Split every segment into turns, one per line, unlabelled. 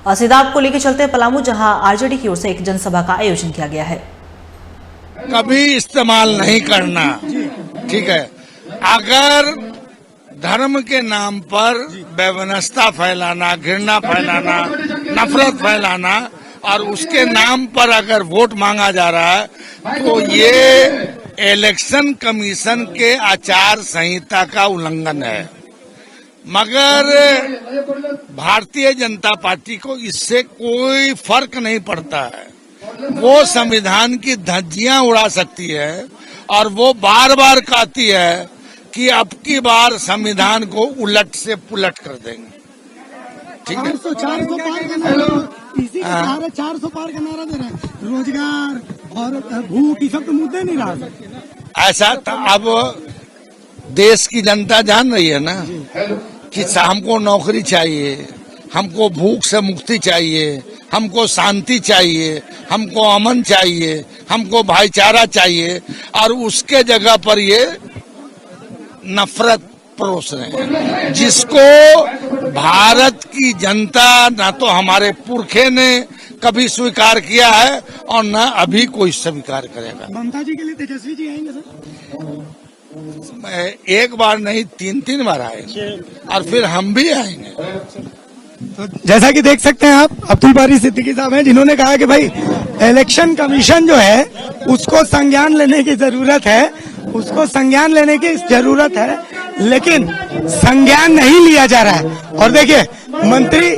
सीधाब को लेकर चलते पलामू, जहां आरजेडी की ओर से एक जनसभा का आयोजन किया गया है।
कभी इस्तेमाल नहीं करना, ठीक है। अगर धर्म के नाम पर बेवनस्ता फैलाना, घृणा फैलाना, नफरत फैलाना और उसके नाम पर अगर वोट मांगा जा रहा है तो ये इलेक्शन कमीशन के आचार संहिता का उल्लंघन है। मगर भारतीय जनता पार्टी को इससे कोई फर्क नहीं पड़ता है। वो संविधान की धज्जियां उड़ा सकती है और वो बार बार कहती है कि अब की बार संविधान को उलट से पुलट कर देंगे, ठीक है।
400 पार का नारा, इसी का 400 पार का नारा दे रहे हैं। रोजगार और भूख, ये सब तो मुद्दे नहीं रहा।
ऐसा अब देश की जनता जान रही है ना कि हमको नौकरी चाहिए, हमको भूख से मुक्ति चाहिए, हमको शांति चाहिए, हमको अमन चाहिए, हमको भाईचारा चाहिए, और उसके जगह पर ये नफरत परोस रहे हैं, जिसको भारत की जनता ना तो हमारे पुरखे ने कभी स्वीकार किया है और न अभी कोई स्वीकार करेगा।
ममता जी के लिए तेजस्वी जी आएंगे सर?
एक बार नहीं, 3 बार आएंगे और फिर हम भी आएंगे।
तो जैसा कि देख सकते हैं आप, अब्दुल बारी सिद्दीकी साहब हैं, जिन्होंने कहा कि भाई इलेक्शन कमीशन जो है उसको संज्ञान लेने की जरूरत है, उसको संज्ञान लेने की जरूरत है, लेकिन संज्ञान नहीं लिया जा रहा है। और देखिए, मंत्री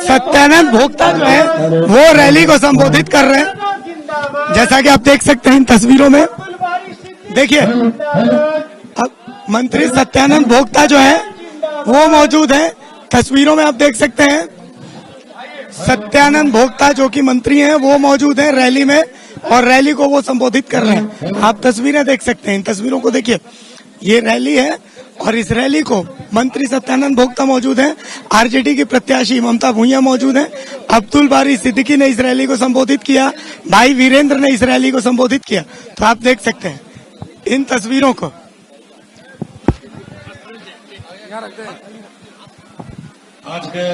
सत्यानंद भोक्ता जो है वो रैली को संबोधित कर रहे हैं, जैसा कि आप देख सकते हैं इन तस्वीरों में। देखिए, अब मंत्री सत्यानंद भोक्ता जो है वो मौजूद है, तस्वीरों में आप देख सकते हैं सत्यानंद भोक्ता जो कि मंत्री हैं वो मौजूद हैं रैली में, और रैली को वो संबोधित कर रहे हैं। आप तस्वीरें देख सकते हैं, इन तस्वीरों को देखिए, ये रैली है और इस रैली को मंत्री सत्यानंद भोक्ता मौजूद हैं, आरजेडी की प्रत्याशी ममता भूइया मौजूद हैं, अब्दुल बारी सिद्दीकी ने इस रैली को संबोधित किया, भाई वीरेंद्र ने इस रैली को संबोधित किया। तो आप देख सकते हैं इन तस्वीरों को।
आज के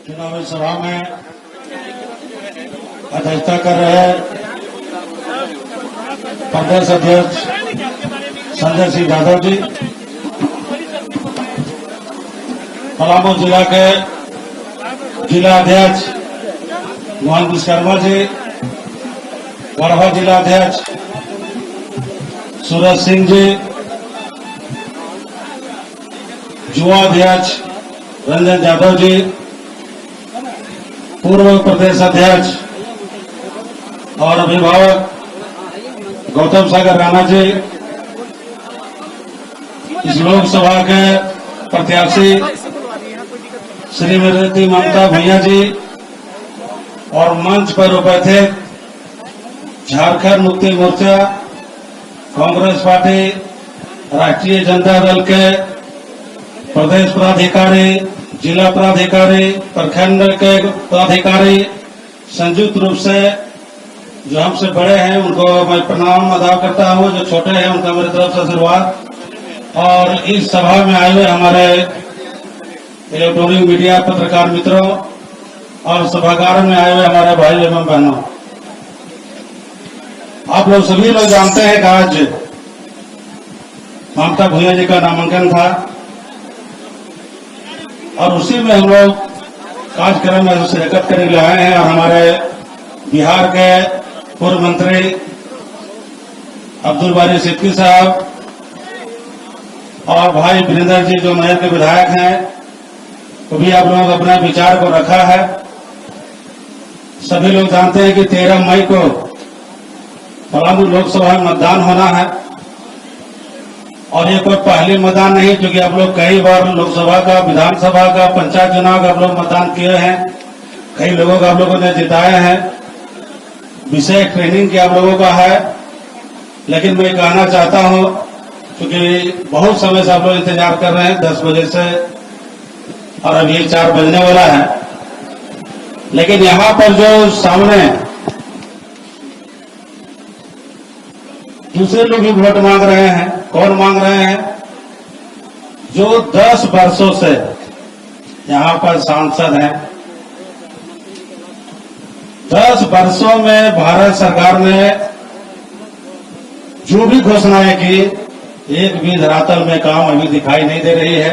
चुनावी सभा में अध्यक्षता कर रहे प्रदेश अध्यक्ष संजय सिंह यादव जी, पलामू जिला के जिला अध्यक्ष मोहन विश्वकर्मा जी, गढ़वा जिला अध्यक्ष सूरज सिंह जी, युवा अध्यक्ष रंजन यादव जी, पूर्व प्रदेश अध्यक्ष और अभिभावक गौतम सागर राणा जी, इस लोकसभा के प्रत्याशी श्रीमती ममता भूइया जी, और मंच पर उपस्थित झारखंड मुक्ति मोर्चा, कांग्रेस पार्टी, राष्ट्रीय जनता दल के प्रदेश पदाधिकारी, जिला पदाधिकारी, प्रखंड के पदाधिकारी, संयुक्त रूप से जो हमसे बड़े हैं उनको मैं प्रणाम अदा करता हूं, जो छोटे हैं उनका मेरी तरफ से आशीर्वाद। और इस सभा में आए हुए हमारे इलेक्ट्रॉनिक मीडिया पत्रकार मित्रों और सभागार में आए हुए हमारे भाई एवं बहनों, आप लोग सभी लोग जानते हैं कि आज ममता भूइया जी का नामांकन था और उसी में हम लोग कार्यक्रम में शिरकत करने लिए आए हैं। और हमारे बिहार के पूर्व मंत्री अब्दुल बारी सिद्दीकी साहब और भाई वीरेंद्र जी जो नगर के विधायक हैं, तो भी आप लोग अपने विचार को रखा है। सभी लोग जानते हैं कि 13 मई को पलामू लोकसभा में मतदान होना है और ये कोई पहली मतदान नहीं, क्योंकि आप लोग कई बार लोकसभा का, विधानसभा का, पंचायत चुनाव का आप लोग मतदान किए हैं, कई लोगों को आप लोगों ने जिताए हैं, विशेष ट्रेनिंग की आप लोगों का है। लेकिन मैं कहना चाहता हूं, क्योंकि बहुत समय से आप लोग इंतजार कर रहे हैं, 10 बजे से, और अभी 4 बजने वाला है, लेकिन यहां पर जो सामने दूसरे लोग भी वोट मांग रहे हैं। कौन मांग रहे हैं? जो 10 वर्षों से यहाँ पर सांसद हैं। 10 वर्षों में भारत सरकार ने जो भी घोषणाएं की, एक भी धरातल में काम अभी दिखाई नहीं दे रही है।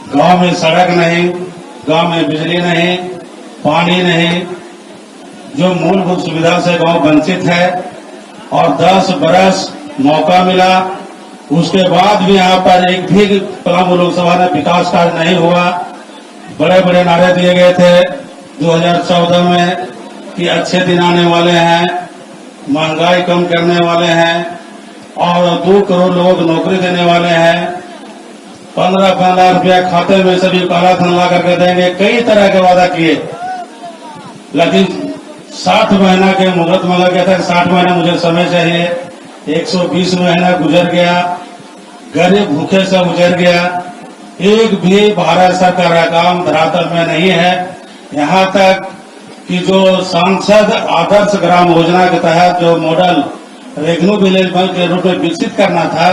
गांव में सड़क नहीं, गांव में बिजली नहीं, पानी नहीं, जो मूलभूत सुविधा से गांव वंचित है। और 10 बरस मौका मिला, उसके बाद भी यहाँ पर एक भी पलामू लोकसभा में विकास कार्य नहीं हुआ। बड़े बड़े नारे दिए गए थे 2014 में कि अच्छे दिन आने वाले हैं, महंगाई कम करने वाले हैं और 2 करोड़ लोगों को नौकरी देने वाले हैं, 15 लाख रुपया खाते में सभी काला धन ला करके देंगे। कई तरह के वादा किए, लेकिन 60 महीना के मुहूर्त मांगा गया था। 60 महीना मुझे समय चाहिए। 120 महीना गुजर गया, गरीब भूखे से गुजर गया। एक भी भारत सरकार का काम धरातल में नहीं है। यहाँ तक कि जो सांसद आदर्श ग्राम योजना के तहत जो मॉडल रेगनू विलेज के रूप में विकसित करना था,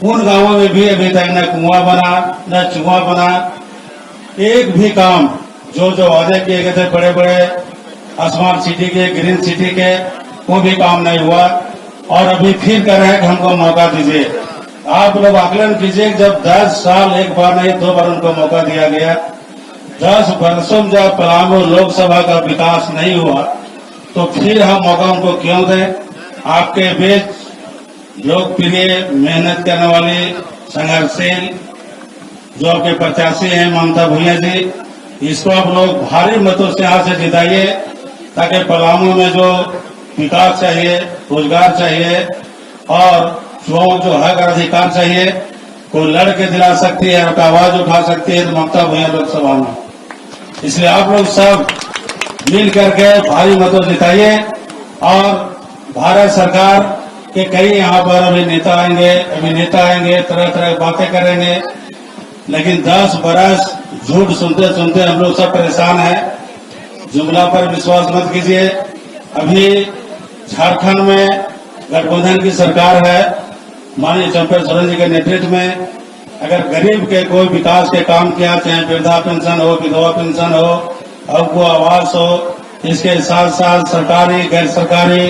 उन गांवों में भी अभी तक न कुआं बना न चूहा बना। एक भी काम जो जो वादे किए गए थे बड़े बड़े स्मार्ट सिटी के, ग्रीन सिटी के, वो भी काम नहीं हुआ। और अभी फिर कह रहे हैं कि हमको मौका दीजिए। आप लोग आकलन कीजिए, जब 10 साल एक बार नहीं 2 बार उनको मौका दिया गया, 10 वर्षों में जब पलामू लोकसभा का विकास नहीं हुआ, तो फिर हम मौका उनको क्यों दें। आपके बीच लोकप्रिय मेहनत करने वाली संघर्षशील जो आपके प्रत्याशी हैं ममता भुइयां जी, इसको आप लोग भारी मतों से यहाँ से जिताइए, ताकि पलामू में जो विकास चाहिए, रोजगार चाहिए और जो हक अधिकार चाहिए, को लड़ के दिला सकती है और आवाज उठा सकती है, तो ममता भुइयां लोकसभा में। इसलिए आप लोग सब मिल करके भारी मतों जिताइए। और भारत सरकार के कई यहाँ पर अभी नेता आएंगे, तरह तरह की बातें करेंगे, लेकिन 10 बरस झूठ सुनते सुनते हम लोग सब परेशान हैं। जुमला पर विश्वास मत कीजिए। अभी झारखंड में गठबंधन की सरकार है, माननीय चंपा सोरेन जी के नेतृत्व में। अगर गरीब के कोई विकास के काम किया, चाहे वृद्धा पेंशन हो, विधवा पेंशन हो, आपको आवास हो, इसके साथ साथ सरकारी गैर सरकारी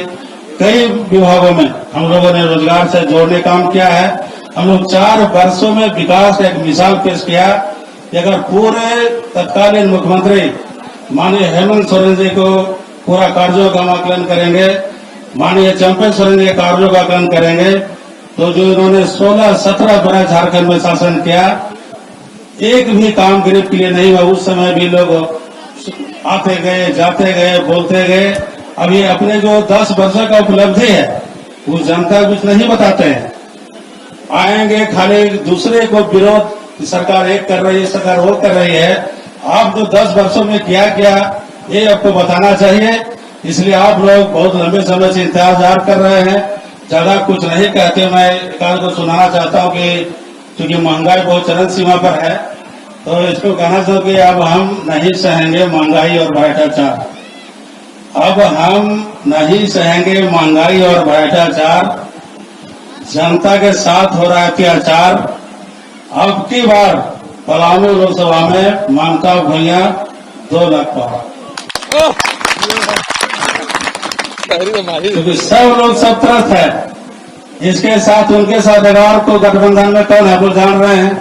कई विभागों में हम लोगों ने रोजगार से जोड़ने काम किया है। हम लोग 4 वर्षों में विकास का एक मिसाल पेश किया कि अगर पूरे तत्कालीन मुख्यमंत्री माननीय हेमंत सोरेन जी को पूरा कार्यों का आकलन करेंगे, माननीय चंपा सोरेन जी के कार्यों का आकलन करेंगे, तो जो इन्होंने 16-17 बरस झारखंड में शासन किया, एक भी काम गरीब के लिए नहीं हुआ। उस समय भी लोग आते गए, जाते गए, बोलते गए। अभी अपने जो 10 वर्षों का उपलब्धि है, उस जनता कुछ नहीं बताते हैं। आएंगे खाली दूसरे को विरोध, सरकार एक कर रही है, सरकार वो कर रही है। आप जो 10 वर्षों में क्या किया, ये आपको बताना चाहिए। इसलिए आप लोग बहुत लंबे समय से इंतजार कर रहे हैं। ज्यादा कुछ नहीं कहते, मैं एक को सुनाना चाहता हूँ कि क्योंकि महंगाई बहुत चरम सीमा पर है, तो इसको कहना चाहूँ कि अब हम नहीं सहेंगे महंगाई और भ्रष्टाचार। अब हम नहीं सहेंगे महंगाई और भ्रष्टाचार। जनता के साथ हो रहा है अत्याचार। अब की बार पलामू लोकसभा में ममता भुइयां 2 लाख पार, क्योंकि सब लोग सब तरफ है। इसके साथ उनके साथ अगर को गठबंधन में कौन है वो जान रहे हैं,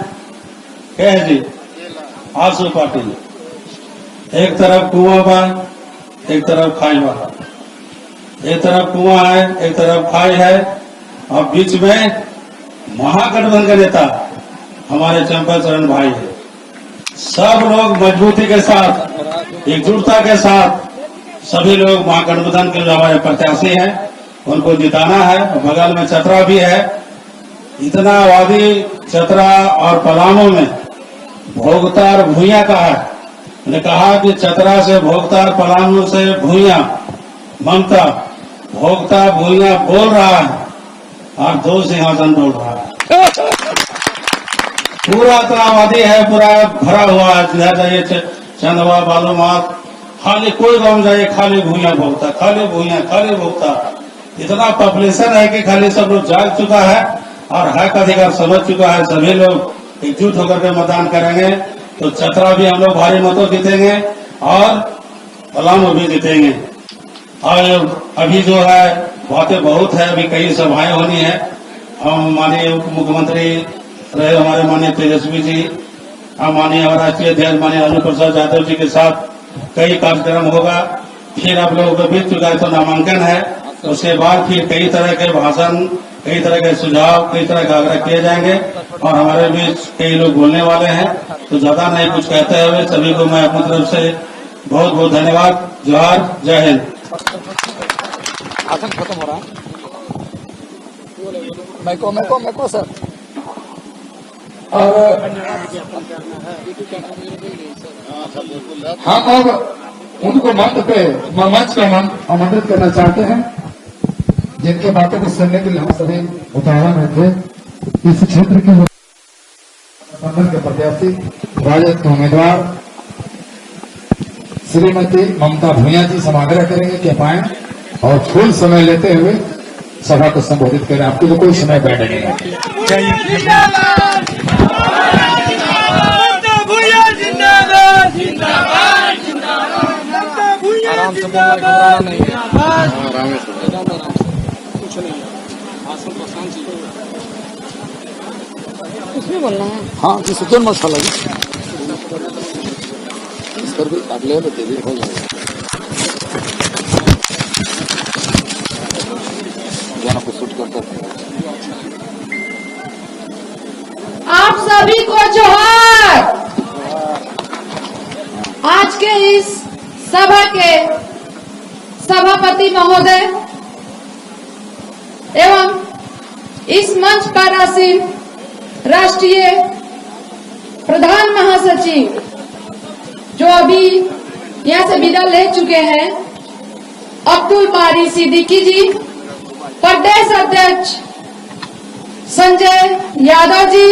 क्या है जी? आसू पार्टी। एक तरफ कुआं बा, एक तरफ खाई बा। एक तरफ कुआं है, एक तरफ खाई है, और बीच में महागठबंधन के नेता हमारे चंपा सोरेन भाई है। सब लोग मजबूती के साथ, एकजुटता के साथ, सभी लोग महागठबंधन के जो हमारे प्रत्याशी हैं उनको जिताना है। बगल में चतरा भी है। इतना आबादी चतरा और पलामू में भोगता और भुइयां का है। मैंने कहा कि चतरा से भोगता और पलामू से भुइयां, ममता भोगता भुइयां बोल रहा है और 2 सिंहासन बोल रहा है। पूरा इतना आबादी है, पूरा भरा हुआ है। जाइए चंदवा, बालूमाथ, खाली कोई गांव जाइए खाली भुइयां भोगता, खाली भुइयां, खाली भोगता। इतना पॉपुलेशन है कि खाली सब लोग जाग चुका है और हक अधिकार समझ चुका है। सभी लोग एकजुट होकर के मतदान करेंगे। तो चतरा भी हम लोग भारी मतों जीतेंगे और पलामू भी जीतेंगे। और अभी जो है बातें बहुत है, अभी कई सभाएं होनी है। हम माननीय उप मुख्यमंत्री रहे हमारे माननीय तेजस्वी जी, हम माननीय राष्ट्रीय अध्यक्ष माननीय लालू प्रसाद यादव जी के साथ कई कार्यक्रम होगा। फिर आप लोगों को बीत चुका है तो नामांकन है, उसके बाद फिर कई तरह के भाषण, कई तरह के सुझाव, कई तरह के आग्रह किए जाएंगे और हमारे बीच कई लोग बोलने वाले हैं। तो ज्यादा नहीं कुछ कहते हुए सभी को मैं अपनी तरफ से बहुत बहुत धन्यवाद। जोहार, जय हिंद।
आसन खत्म हो रहा है। मैको सर। और हम अब उनको मंच पे आमंत्रित करना चाहते हैं, जिनके बातों को सुनने के लिए हम सभी उतावला में थे। इस क्षेत्र के गठबंधन के प्रत्याशी राजद के उम्मीदवार श्रीमती ममता भूया जी समाग्रह करेंगे कि पाए और फुल समय लेते हुए सभा को संबोधित करें। आपके लिए कोई समय बैठेगा। आराम से बोलना, घबराना नहीं है। कुछ नहीं है।
उसमें बोलना है।
हाँ, किसी कौन मसाला इस पर भी अगले में तेजी हो जाएगा। गाना को शूट करता था।
आप सभी को जोहार। आज के इस सभा के सभापति महोदय एवं इस मंच पर आसीन राष्ट्रीय प्रधान महासचिव जो अभी यहाँ से विदा ले चुके हैं, अब्दुल बारी सिद्दीकी जी, प्रदेश अध्यक्ष संजय यादव जी,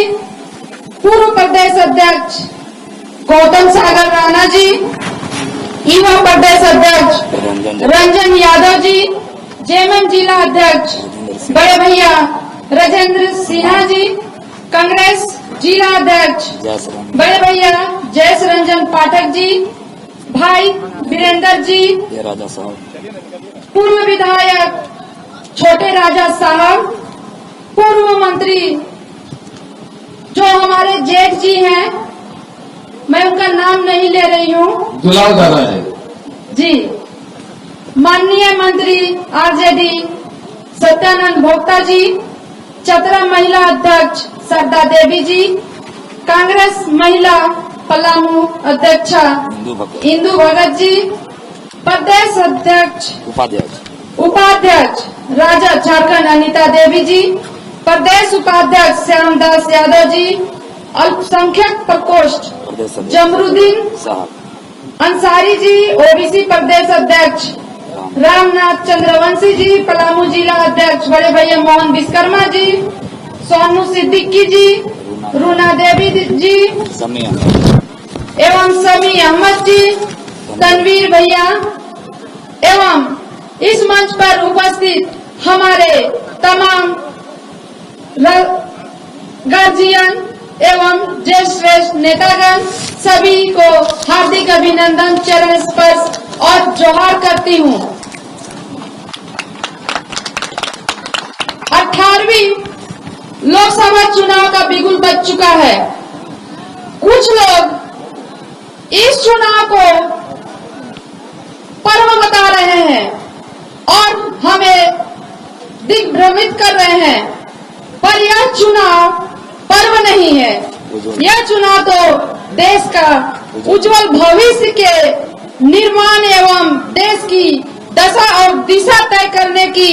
पूर्व प्रदेश अध्यक्ष गौतम सागर राणा जी, युवा प्रदेश अध्यक्ष रंजन यादव जी, जेएमएम जिला अध्यक्ष बड़े भैया राजेंद्र सिन्हा जी, कांग्रेस जिला अध्यक्ष बड़े भैया जयस रंजन पाठक जी, भाई वीरेंद्र जी, पूर्व विधायक छोटे राजा साहब, पूर्व मंत्री जो हमारे जेठ जी हैं, मैं उनका नाम नहीं ले रही हूँ,
दुलाल दादा है
जी, माननीय मंत्री आरजेडी सत्यानंद भोक्ता जी, चतरा महिला अध्यक्ष सरदा देवी जी, कांग्रेस महिला पलामू अध्यक्षा इंदु भगत जी, प्रदेश अध्यक्ष उपाध्यक्ष राजा झारखंड अनीता देवी जी, प्रदेश उपाध्यक्ष श्यामदास यादव जी, अल्पसंख्यक प्रकोष्ठ जमरुद्दीन अंसारी जी, ओबीसी प्रदेश अध्यक्ष रामनाथ चंद्रवंशी जी, पलामू जिला अध्यक्ष बड़े भैया मोहन विश्वकर्मा जी, सोनू सिद्दीकी जी, रूना देवी जी एवं समी अहमद जी, तनवीर भैया एवं इस मंच पर उपस्थित हमारे तमाम गार्जियन एवं ज्येष्ठ श्रेष्ठ नेतागण, सभी को हार्दिक अभिनंदन, चरण स्पर्श और जोहार करती हूँ। 18वीं लोकसभा चुनाव का बिगुल बज चुका है। कुछ लोग इस चुनाव को पर्व बता रहे हैं और हमें दिग्भ्रमित कर रहे हैं, पर यह चुनाव पर्व नहीं है। यह चुनाव तो देश का उज्जवल भविष्य के निर्माण एवं देश की दशा और दिशा तय करने की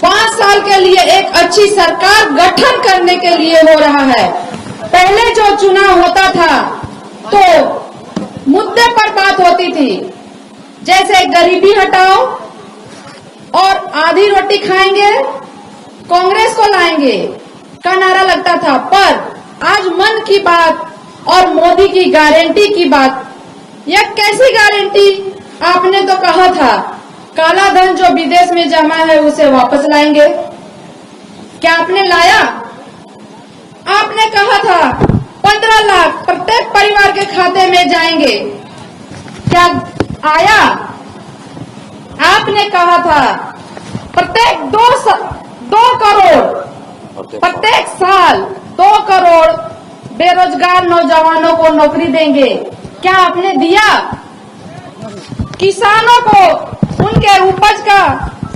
5 साल के लिए एक अच्छी सरकार गठन करने के लिए हो रहा है। पहले जो चुनाव होता था तो मुद्दे पर बात होती थी, जैसे गरीबी हटाओ और आधी रोटी खाएंगे, कांग्रेस को लाएंगे का नारा लगता था। पर आज मन की बात और मोदी की गारंटी की बात, यह कैसी गारंटी? आपने तो कहा था काला धन जो विदेश में जमा है उसे वापस लाएंगे, क्या आपने लाया? ले जाएंगे, क्या आया? आपने कहा था प्रत्येक 2 करोड़ प्रत्येक साल 2 करोड़ बेरोजगार नौजवानों को नौकरी देंगे। क्या आपने दिया? किसानों को उनके उपज का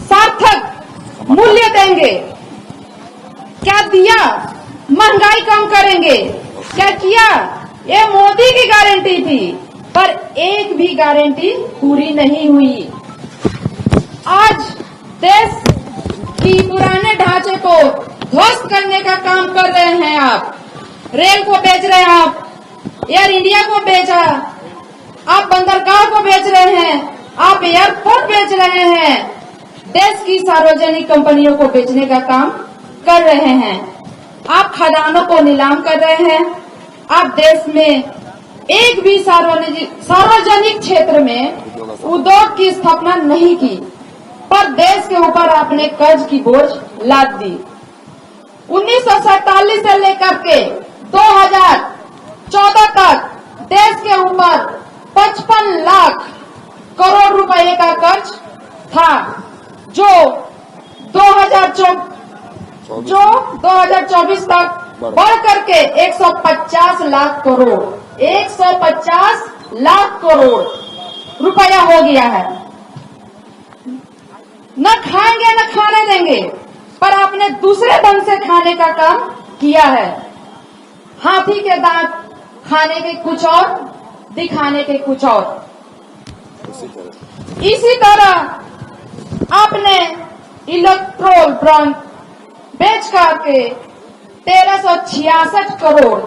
सार्थक मूल्य देंगे, क्या दिया? महंगाई कम करेंगे, क्या किया? ये मोदी की गारंटी थी, पर एक भी गारंटी पूरी नहीं हुई। आज देश की पुराने ढांचे को ध्वस्त करने का काम कर रहे हैं आप। रेल को बेच रहे हैं आप, एयर इंडिया को बेचा, आप बंदरगाह को बेच रहे हैं, आप एयरपोर्ट बेच रहे हैं, देश की सार्वजनिक कंपनियों को बेचने का काम कर रहे हैं। आप खदानों को नीलाम कर रहे हैं। आप देश में एक भी सार्वजनिक क्षेत्र में उद्योग की स्थापना नहीं की, पर देश के ऊपर आपने कर्ज की बोझ लाद दी। 1947 से लेकर के 2014 तक देश के ऊपर 55 लाख करोड़ रुपए का कर्ज था, जो 2024 तक बढ़ करके 150 लाख करोड़ 150 लाख करोड़ रुपया हो गया है। न खाएंगे न खाने देंगे, पर आपने दूसरे ढंग से खाने का काम किया है। हाथी के दांत खाने के कुछ और, दिखाने के कुछ और। इसी तरह आपने इलेक्ट्रोल ब्रांड बेच करके 1366 करोड़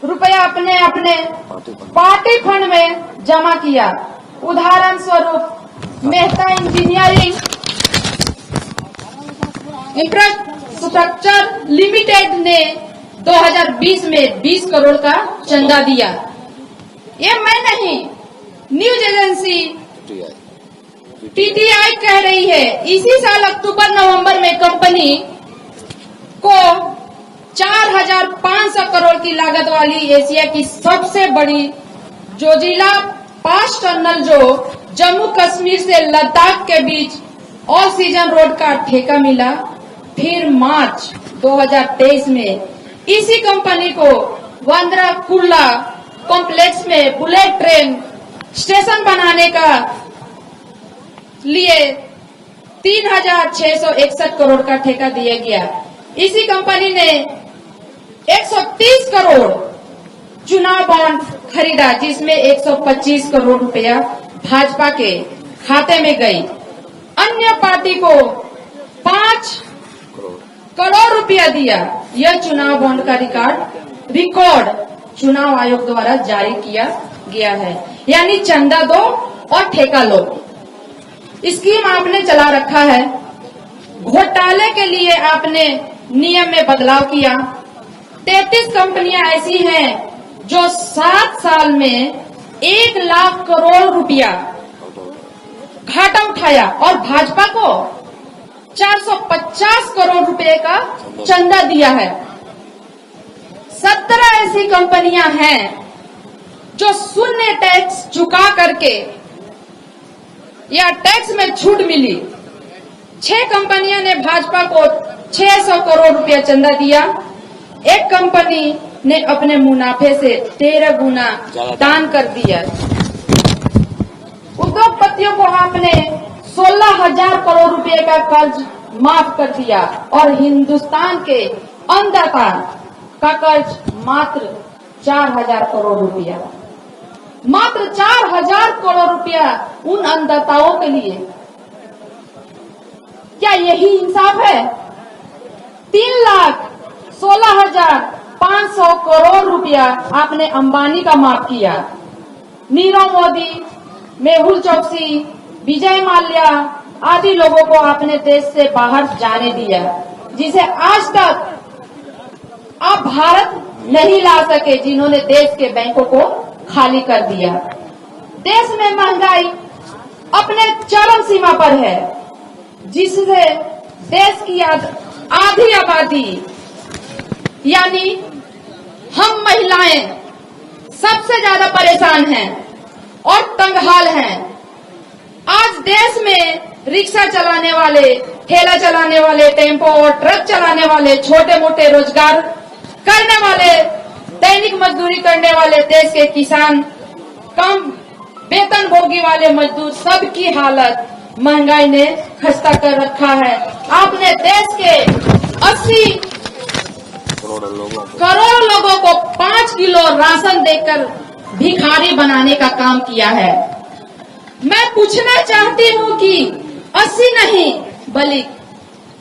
रुपया अपने पार्टी फंड में जमा किया। उदाहरण स्वरूप मेहता इंजीनियरिंग इंफ्रास्ट्रक्चर लिमिटेड ने 2020 में 20 करोड़ का चंदा दिया। ये मैं नहीं, न्यूज एजेंसी टीटीआई कह रही है। इसी साल अक्टूबर नवंबर में कंपनी को 4500 करोड़ की लागत वाली एशिया की सबसे बड़ी जोजिला पास टनल, जो जम्मू कश्मीर से लद्दाख के बीच ऑल सीजन रोड का ठेका मिला। फिर मार्च 2023 में इसी कंपनी को वांद्रा कुर्ला कॉम्प्लेक्स में बुलेट ट्रेन स्टेशन बनाने का लिए 3661 करोड़ का ठेका दिया गया। इसी कंपनी ने 130 करोड़ चुनाव बॉन्ड खरीदा, जिसमें 125 करोड़ रुपया भाजपा के खाते में गई। अन्य पार्टी को 5 करोड़ रुपया दिया। यह चुनाव बॉन्ड का रिकॉर्ड चुनाव आयोग द्वारा जारी किया गया है। यानी चंदा दो और ठेका लो स्कीम आपने चला रखा है। घोटाले के लिए आपने नियम में बदलाव किया। 33 कंपनियां ऐसी हैं जो 7 साल में 1 लाख करोड़ रुपया घाटा उठाया और भाजपा को 450 करोड़ रुपए का चंदा दिया है। 17 ऐसी कंपनियां हैं जो शून्य टैक्स चुका करके या टैक्स में छूट मिली। 6 कंपनियों ने भाजपा को 600 करोड़ रुपया चंदा दिया। एक कंपनी ने अपने मुनाफे से 13 गुना दान कर दिया। उद्योगपतियों को आपने 16,000 करोड़ रुपए का कर्ज माफ कर दिया और हिंदुस्तान के अन्नदाता का कर्ज मात्र 4,000 करोड़ रुपया। मात्र 4,000 करोड़ रुपया उन अन्नदाताओं के लिए। क्या यही इंसाफ है? 3,16,500 करोड़ रुपया आपने अंबानी का माफ किया। नीरव मोदी, मेहुल चोकसी, विजय माल्या आदि लोगों को आपने देश से बाहर जाने दिया, जिसे आज तक आप भारत नहीं ला सके, जिन्होंने देश के बैंकों को खाली कर दिया। देश में महंगाई अपने चरम सीमा पर है, जिससे देश की आधी आबादी यानी हम महिलाएं सबसे ज्यादा परेशान हैं और तंगहाल हैं। आज देश में रिक्शा चलाने वाले, ठेला चलाने वाले, टेम्पो और ट्रक चलाने वाले, छोटे मोटे रोजगार करने वाले, दैनिक मजदूरी करने वाले देश के किसान, कम वेतन भोगी वाले मजदूर, सबकी हालत महंगाई ने खस्ता कर रखा है। आपने देश के 80 करोड़ लोगों को 5 किलो राशन देकर भिखारी बनाने का काम किया है। मैं पूछना चाहती हूँ कि 80 नहीं बल्कि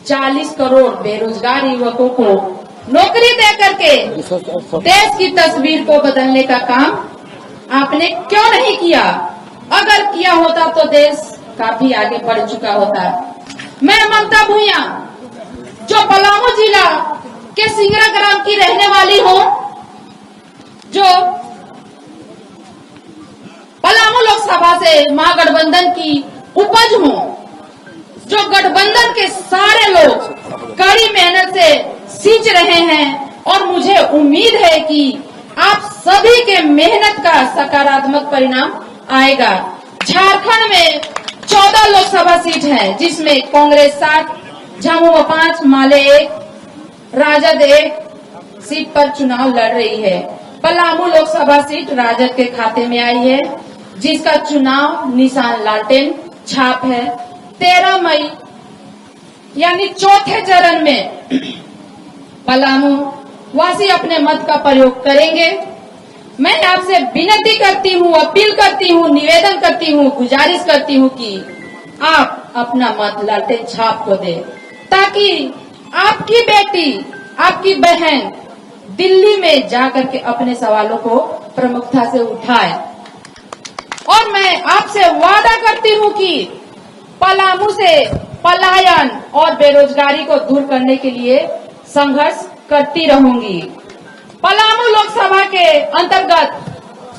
40 करोड़ बेरोजगार युवकों को नौकरी दे करके देश की तस्वीर को बदलने का काम आपने क्यों नहीं किया? अगर किया होता तो देश काफी आगे बढ़ चुका होता। मैं ममता भूया, जो पलामू जिला के सिंगरा ग्राम की रहने वाली हूँ, जो पलामू लोकसभा से महागठबंधन की उपज हूँ, जो गठबंधन के सारे लोग कड़ी मेहनत से सींच रहे हैं और मुझे उम्मीद है कि आप सभी के मेहनत का सकारात्मक परिणाम आएगा। झारखंड में 14 लोकसभा सीट है, जिसमें कांग्रेस 7, झामुमो 5, माले 1, राजद 1 सीट पर चुनाव लड़ रही है। पलामू लोकसभा सीट राजद के खाते में आई है, जिसका चुनाव निशान लालटेन छाप है। 13 मई यानी चौथे चरण में पलामू वासी अपने मत का प्रयोग करेंगे। मैं आपसे विनती करती हूँ, अपील करती हूँ, निवेदन करती हूँ, गुजारिश करती हूँ कि आप अपना मत लालटेन छाप को दें, ताकि आपकी बेटी, आपकी बहन दिल्ली में जाकर के अपने सवालों को प्रमुखता से उठाए। और मैं आपसे वादा करती हूँ कि पलामू से पलायन और बेरोजगारी को दूर करने के लिए संघर्ष करती रहूंगी। पलामू लोकसभा के अंतर्गत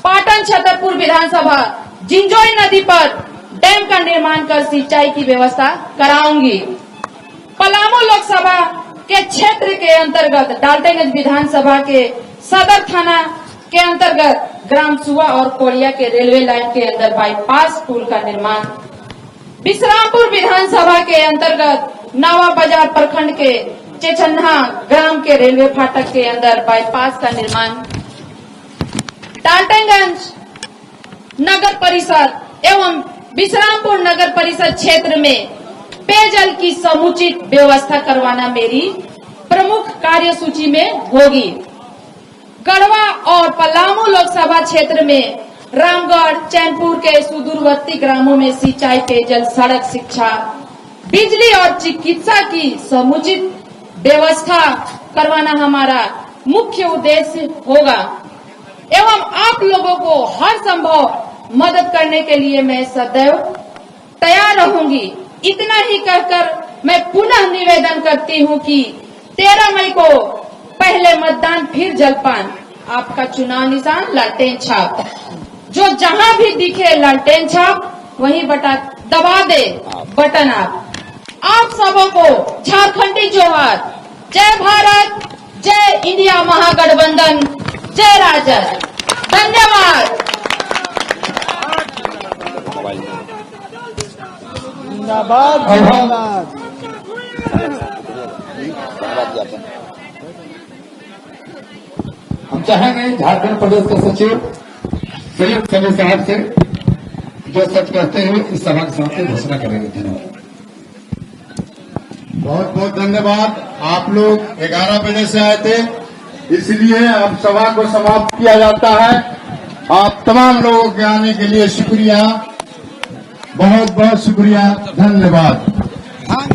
पाटन छतरपुर विधानसभा जिंजोई नदी पर डैम का निर्माण कर सिंचाई की व्यवस्था कराऊंगी। पलामू लोकसभा के क्षेत्र के अंतर्गत डाल्टनगंज विधानसभा के सदर थाना के अंतर्गत ग्राम सुआ और कोरिया के रेलवे लाइन के अंदर बाईपास पुल का निर्माण, विश्रामपुर विधानसभा के अंतर्गत नावा बाजार प्रखंड के चेचन्हा ग्राम के रेलवे फाटक के अंदर बाईपास का निर्माण, डाल्टनगंज नगर परिषद एवं विश्रामपुर नगर परिषद क्षेत्र में पेयजल की समुचित व्यवस्था करवाना मेरी प्रमुख कार्यसूची में होगी। गढ़वा और पलामू लोकसभा क्षेत्र में रामगढ़, चैनपुर के सुदूरवर्ती ग्रामों में सिंचाई, पेयजल, सड़क, शिक्षा, बिजली और चिकित्सा की समुचित व्यवस्था करवाना हमारा मुख्य उद्देश्य होगा एवं आप लोगों को हर संभव मदद करने के लिए मैं सदैव तैयार रहूंगी। इतना ही कहकर मैं पुनः निवेदन करती हूं कि 13 मई को पहले मतदान फिर जलपान, आपका चुनाव निशान लालटेन छाप, जो जहां भी दिखे लालटेन छाप वहीं दबा दे बटन। आप सबों को झारखंडी जोहार। जय भारत, जय इंडिया महागठबंधन, जय राजद। धन्यवाद।
हम चाहेंगे झारखंड प्रदेश के सचिव संयुक्त समिति साहब से जो सच कहते हैं इस सभा के सामने घोषणा करेंगे। धन्यवाद।
बहुत बहुत धन्यवाद। आप लोग 11 बजे से आए थे, इसलिए अब सभा को समाप्त किया जाता है। आप तमाम लोगों के आने के लिए शुक्रिया, बहुत बहुत शुक्रिया, धन्यवाद।
हाँ